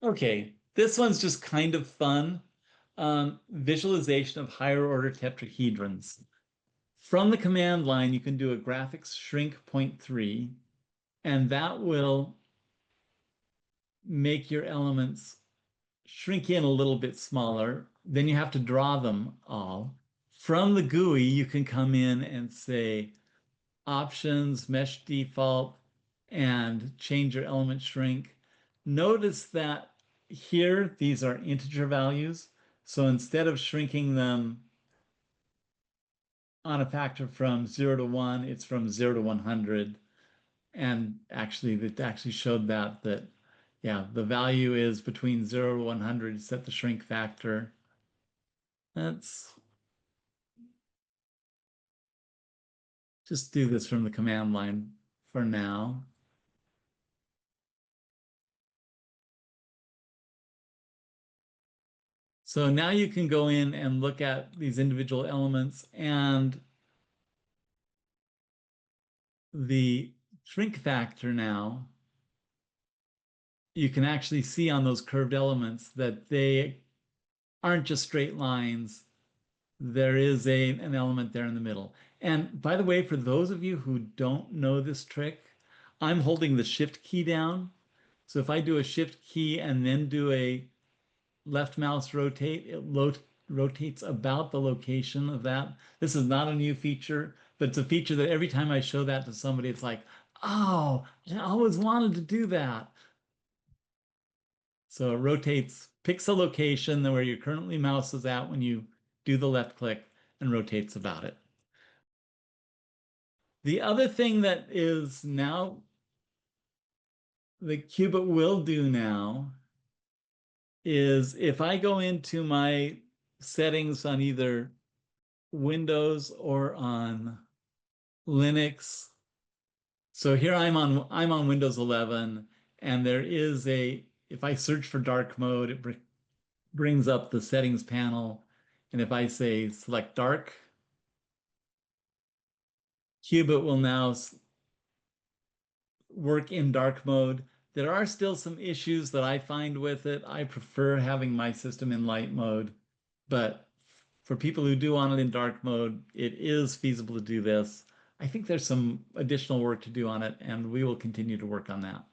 Okay, this one's just kind of fun. Visualization of higher order tetrahedrons. From the command line, you can do a graphics shrink 0.3, and that will make your elements shrink in a little bit smaller. Then you have to draw them all. From the GUI, you can come in and say options, mesh default, and change your element shrink. Notice that here, these are integer values. So instead of shrinking them on a factor from 0 to 1, it's from 0 to 100. And actually, it actually showed that, yeah, the value is between 0 to 100, set the shrink factor. Let's just do this from the command line for now. So now you can go in and look at these individual elements, and the shrink factor now, you can actually see on those curved elements that they aren't just straight lines. There is an element there in the middle. And by the way, for those of you who don't know this trick, I'm holding the shift key down. So if I do a shift key and then do a left mouse rotate, it rotates about the location of that. This is not a new feature, but it's a feature that every time I show that to somebody, it's like, oh, I always wanted to do that. So it rotates, picks a location where your currently mouse is at when you do the left click and rotates about it. The other thing that is now the Cubit will do now is if I go into my settings on either Windows or on Linux. So here I'm on Windows 11, and there is if I search for dark mode, it brings up the settings panel. And if I say select dark, Qubit will now work in dark mode. There are still some issues that I find with it. I prefer having my system in light mode, but for people who do want it in dark mode, it is feasible to do this. I think there's some additional work to do on it, and we will continue to work on that.